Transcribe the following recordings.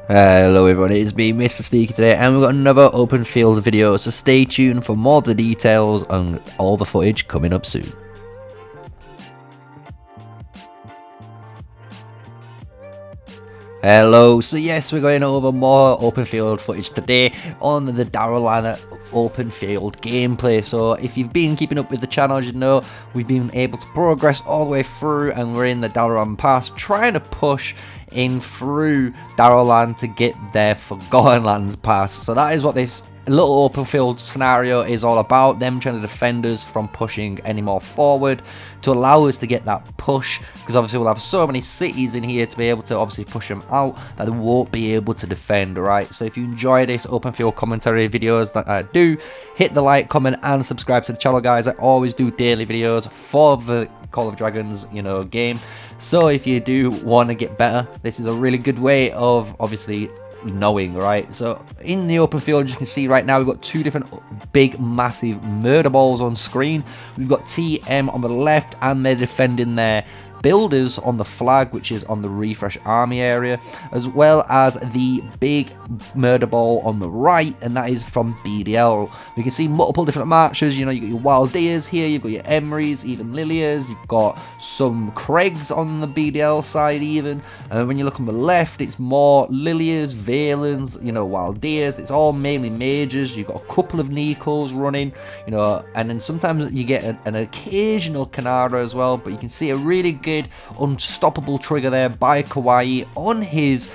Hello everyone, it's me, MrSneakyy today, and we've got another Openfield video, so stay tuned for more of the details and all the footage coming up soon. Hello, so yes, we're going over more Openfield footage today on the Darrowland Openfield gameplay. So if you've been keeping up with the channel, as you know, we've been able to progress all the way through, and we're in the Darrowland Pass, trying to push in through Darrowland to get their Forgotten Lands Pass. So that is what this little Openfield scenario is all about, them trying to defend us from pushing any more forward to allow us to get that push, because obviously we'll have so many cities in here to be able to obviously push them out that they won't be able to defend, right? So if you enjoy this Openfield commentary videos that I do, hit the like, comment and subscribe to the channel, guys. I always do daily videos for the Call of Dragons, you know, game. So if you do want to get better, this is a really good way of obviously knowing, right? So in the Openfield, as you can see right now, we've got two different big massive murder balls on screen. We've got TM on the left, and they're defending their builders on the flag, which is on the refresh army area, as well as the big murder ball on the right, and that is from BDL. We can see multiple different marchers. You know, you got your wild deers here, you've got your Emerys, even Lilias, you've got some Craigs on the BDL side even, and when you look on the left, it's more Lilias, Valens, you know, wild deers. It's all mainly mages. You've got a couple of Nikos running, you know, and then sometimes you get an occasional Kinarra as well, but you can see a really good unstoppable trigger there by Kawaii on his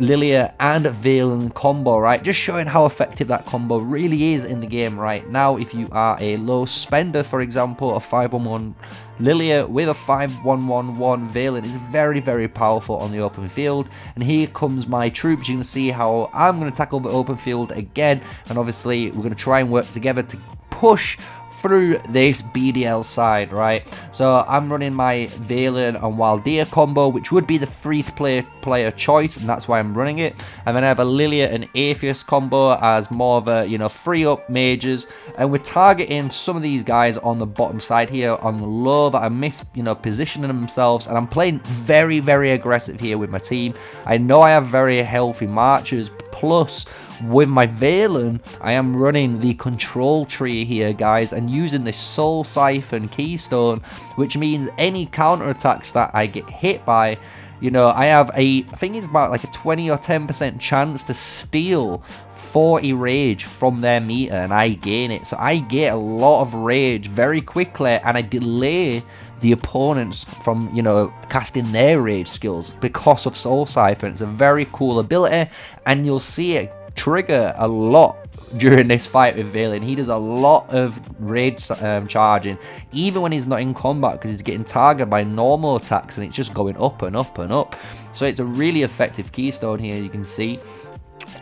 Lilia and Valen combo, right? Just showing how effective that combo really is in the game right now. If you are a low spender, for example, a 511 Lilia with a 5111 Valen is very, very powerful on the open field. And here comes my troops. You're going to see how I'm going to tackle the open field again, and obviously we're going to try and work together to push through this BDL side, right? So I'm running my Valen and Wild Deer combo, which would be the free-to-play player choice, and that's why I'm running it. And then I have a Lilia and Atheist combo as more of a, you know, free-up mages, and we're targeting some of these guys on the bottom side here on the low that are you know, positioning themselves, and I'm playing very, very aggressive here with my team. I know I have very healthy marchers, plus with my Valen, I am running the control tree here, guys, and using the Soul Siphon Keystone, which means any counterattacks that I get hit by, you know, I have I think it's about like a 20 or 10% chance to steal 40 rage from their meter, and I gain it. So I get a lot of rage very quickly, and I delay the opponents from, you know, casting their rage skills because of Soul Siphon. It's a very cool ability, and you'll see it trigger a lot during this fight with Valen. He does a lot of rage charging, even when he's not in combat, because he's getting targeted by normal attacks, and it's just going up and up and up. So it's a really effective keystone here, you can see.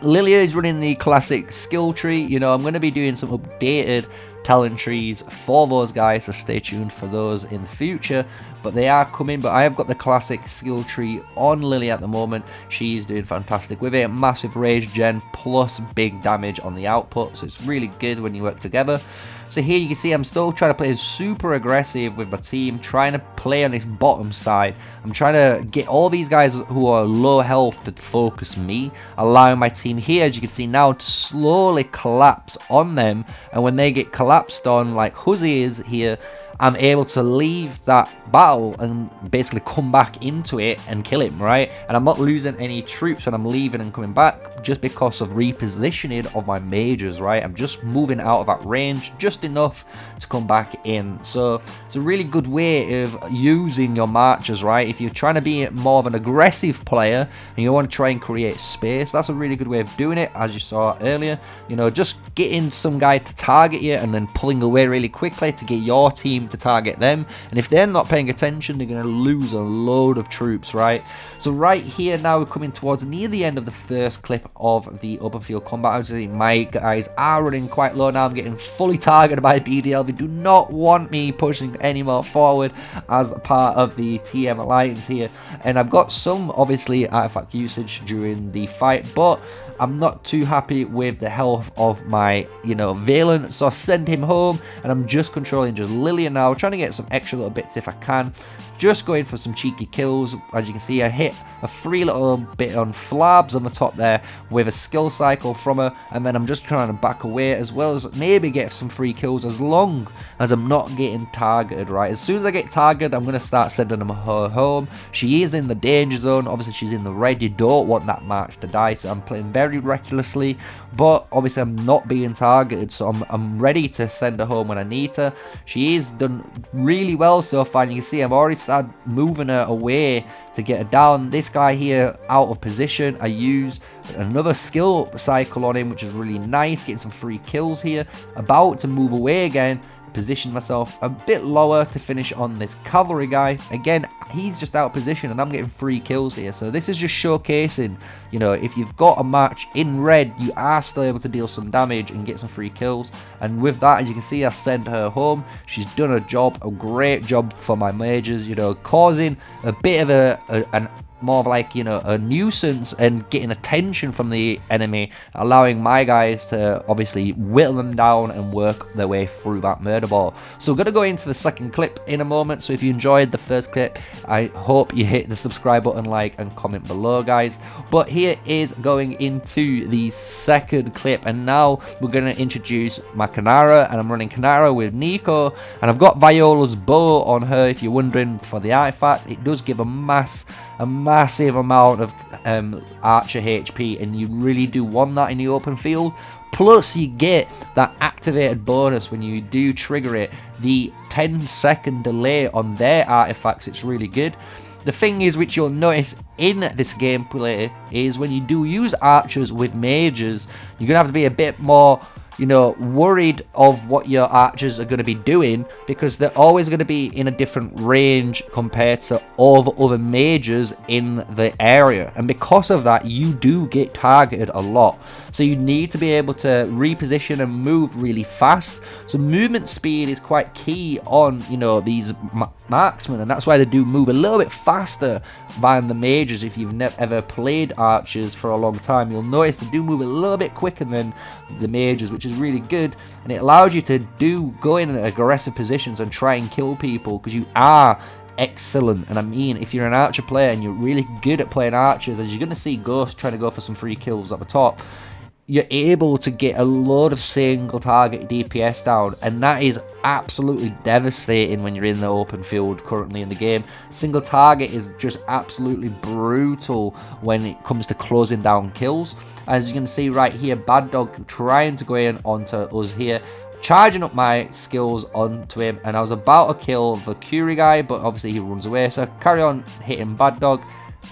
Lilia is running the classic skill tree. You know, I'm going to be doing some updated talent trees for those guys, so stay tuned for those in the future, but they are coming. But I have got the classic skill tree on Lily at the moment. She's doing fantastic with it, massive rage gen plus big damage on the output, so it's really good when you work together. So here you can see I'm still trying to play super aggressive with my team, trying to play on this bottom side. I'm trying to get all these guys who are low health to focus me, allowing my team here, as you can see now, to slowly collapse on them. And when they get collapsed on, like Huzzy is here, I'm able to leave that battle and basically come back into it and kill him, right? And I'm not losing any troops when I'm leaving and coming back, just because of repositioning of my mages, right? I'm just moving out of that range just enough to come back in. So it's a really good way of using your marchers, right? If you're trying to be more of an aggressive player and you want to try and create space, that's a really good way of doing it, as you saw earlier. You know, just getting some guy to target you and then pulling away really quickly to get your team to target them, and if they're not paying attention, they're going to lose a load of troops, right? So right here now, we're coming towards near the end of the first clip of the Openfield combat. Obviously my guys are running quite low now. I'm getting fully targeted by BDL. They do not want me pushing any more forward as part of the TM alliance here, and I've got some obviously artifact usage during the fight, but I'm not too happy with the health of my, you know, Valen, so I send him home, and I'm just controlling just Lily now, trying to get some extra little bits if I can. Just going for some cheeky kills. As you can see, I hit a free little bit on Flabs on the top there with a skill cycle from her, and then I'm just trying to back away as well as maybe get some free kills as long as I'm not getting targeted, right? As soon as I get targeted, I'm going to start sending them her home. She is in the danger zone. Obviously, she's in the red. You don't want that match to die, so I'm playing very recklessly, but obviously I'm not being targeted, so I'm ready to send her home when I need to. She is done really well so far, and you can see I've already started moving her away to get her down. This guy here out of position, I use another skill cycle on him, which is really nice, getting some free kills here. About to move away again, position myself a bit lower to finish on this cavalry guy. Again, he's just out of position and I'm getting free kills here. So this is just showcasing, you know, if you've got a match in red, you are still able to deal some damage and get some free kills. And with that, as you can see, I sent her home. She's done a job, a great job for my mages, you know, causing a bit of an more of like, you know, a nuisance and getting attention from the enemy, allowing my guys to obviously whittle them down and work their way through that murder ball. So we're going to go into the second clip in a moment. So if you enjoyed the first clip, I hope you hit the subscribe button, like, and comment below, guys. But here is going into the second clip, and now we're going to introduce my Kinarra, and I'm running Kinarra with Nico, and I've got Viola's bow on her. If you're wondering for the artifact, it does give a massive amount of archer HP, and you really do want that in the open field. Plus you get that activated bonus when you do trigger it, the 10-second delay on their artifacts. It's really good. The thing is, which you'll notice in this gameplay, is when you do use archers with mages, you're gonna have to be a bit more, you know, worried of what your archers are going to be doing, because they're always going to be in a different range compared to all the other mages in the area, and because of that you do get targeted a lot. So you need to be able to reposition and move really fast. So movement speed is quite key on, you know, these marksmen, and that's why they do move a little bit faster than the mages. If you've never ever played archers for a long time, you'll notice they do move a little bit quicker than the mages, which is really good, and it allows you to go in aggressive positions and try and kill people, because you are excellent. And I mean, if you're an archer player and you're really good at playing archers, as you're going to see Ghost trying to go for some free kills at the top, you're able to get a load of single target DPS down, and that is absolutely devastating when you're in the open field currently in the game. Single target is just absolutely brutal when it comes to closing down kills. As you can see right here, Bad Dog trying to go in onto us here, charging up my skills onto him, and I was about to kill the Curie guy, but obviously he runs away, so I carry on hitting Bad Dog.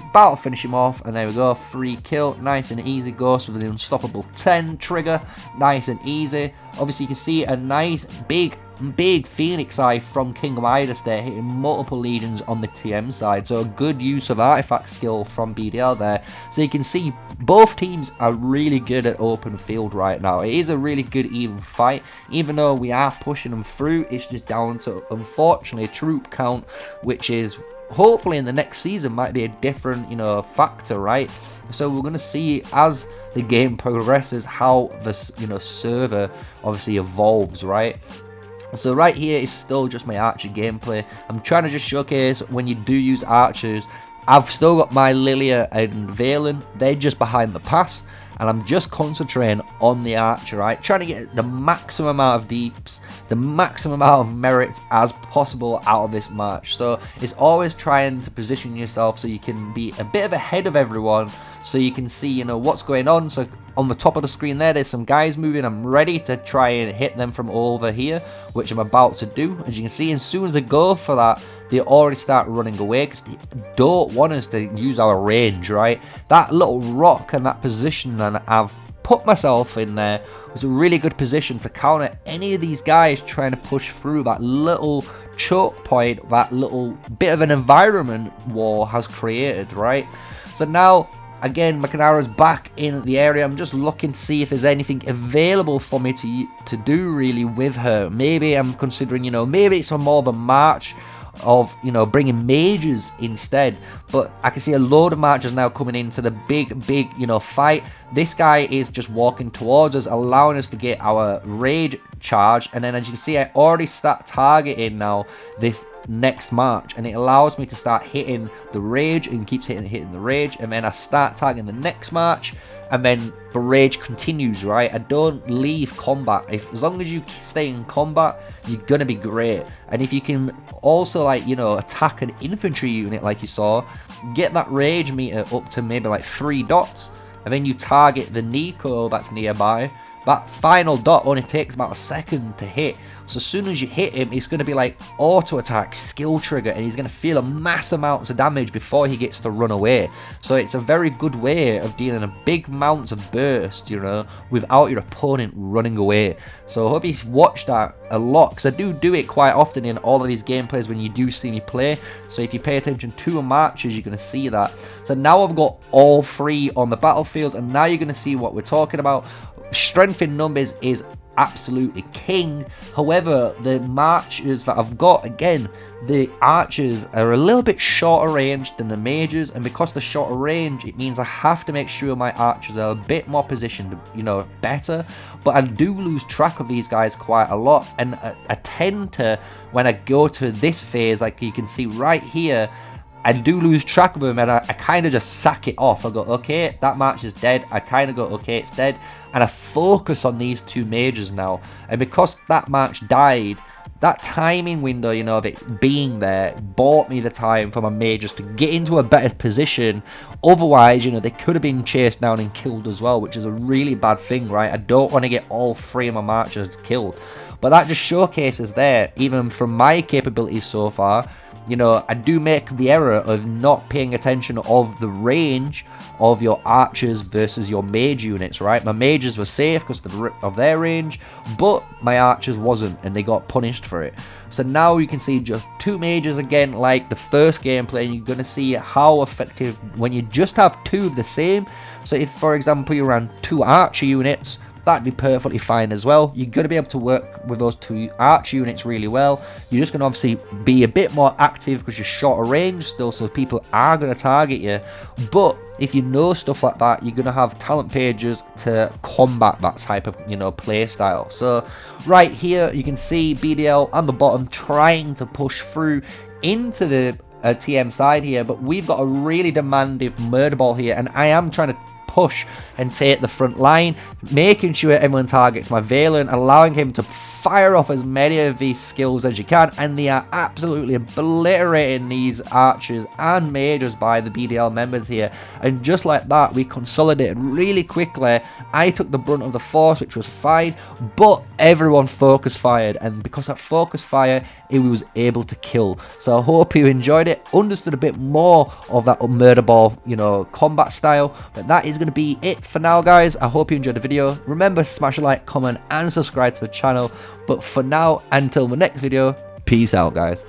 About to finish him off, and there we go, free kill, nice and easy. Ghost with an unstoppable 10 trigger, nice and easy. Obviously you can see a nice big Phoenix Eye from King Midas there, hitting multiple legions on the TM side, so a good use of artifact skill from BDL there. So you can see both teams are really good at open field right now. It is a really good even fight, even though we are pushing them through. It's just down to, unfortunately, troop count, which is hopefully in the next season might be a different, you know, factor, right? So we're going to see as the game progresses how this, you know, server obviously evolves, right? So right here is still just my archer gameplay. I'm trying to just showcase when you do use archers. I've still got my Lilia and Valen, they're just behind the pass, and I'm just concentrating on the archer, right? Trying to get the maximum amount of deeps, the maximum amount of merits as possible out of this match. So it's always trying to position yourself so you can be a bit of ahead of everyone, so you can see, you know, what's going on. So on the top of the screen there's some guys moving. I'm ready to try and hit them from over here, which I'm about to do. As you can see, as soon as I go for that, they already start running away because they don't want us to use our range, right? That little rock and that position, and I've put myself in there, was a really good position to counter any of these guys trying to push through that little choke point, that little bit of an environment war has created, right? So now, again, my Kinarra's back in the area. I'm just looking to see if there's anything available for me to do really with her. Maybe I'm considering, you know, maybe it's a more of a march of, you know, bringing mages instead. But I can see a load of marchers now coming into the big, you know, fight. This guy is just walking towards us, allowing us to get our rage charge. And then as you can see, I already start targeting now this next march, and it allows me to start hitting the rage, and keeps hitting the rage, and then I start targeting the next march, and then the rage continues, right? I don't leave combat. As long as you stay in combat, you're gonna be great. And if you can also, like, you know, attack an infantry unit like you saw, get that rage meter up to maybe like 3 dots, and then you target the Nico that's nearby. That final dot only takes about a second to hit. So as soon as you hit him, it's going to be like auto attack, skill trigger, and he's going to feel a mass amounts of damage before he gets to run away. So it's a very good way of dealing a big amounts of burst, you know, without your opponent running away. So I hope you watch that a lot, because I do it quite often in all of these gameplays when you do see me play. So if you pay attention to marches, you're going to see that. So now I've got all 3 on the battlefield, and now you're going to see what we're talking about. Strength in numbers is absolutely king. However, the marchers that I've got, again, the archers are a little bit shorter range than the mages, and because they're shorter range, it means I have to make sure my archers are a bit more positioned, you know, better. But I do lose track of these guys quite a lot, and I tend to, when I go to this phase, like you can see right here, I do lose track of them, and I kind of just sack it off. I go, okay, that march is dead. I kind of go, okay, it's dead. And I focus on these 2 mages now. And because that march died, that timing window, you know, of it being there, bought me the time for my mages to get into a better position. Otherwise, you know, they could have been chased down and killed as well, which is a really bad thing, right? I don't want to get all 3 of my marchers killed. But that just showcases there, even from my capabilities so far, you know, I do make the error of not paying attention of the range of your archers versus your mage units, right? My mages were safe because of their range, but my archers wasn't, and they got punished for it. So now you can see just 2 mages again, like the first gameplay, and you're going to see how effective when you just have 2 of the same. So if, for example, you ran 2 archer units, that'd be perfectly fine as well. You're going to be able to work with those 2 arch units really well. You're just going to obviously be a bit more active because you're shorter range still, so people are going to target you. But if you know stuff like that, you're going to have talent pages to combat that type of, you know, play style. So right here, you can see BDL on the bottom trying to push through into the TM side here, but we've got a really demanding murder ball here, and I am trying to push and take the front line, making sure everyone targets my Valen, allowing him to fire off as many of these skills as you can, and they are absolutely obliterating these archers and mages by the BDL members here. And just like that, we consolidated really quickly. I took the brunt of the force, which was fine, but everyone focus fired, and because that focus fire, it was able to kill. So I hope you enjoyed it, understood a bit more of that murder ball, you know, combat style. But that is going to be it for now, guys. I hope you enjoyed the video. Remember to smash a like, comment, and subscribe to the channel. But for now, until the next video, peace out, guys.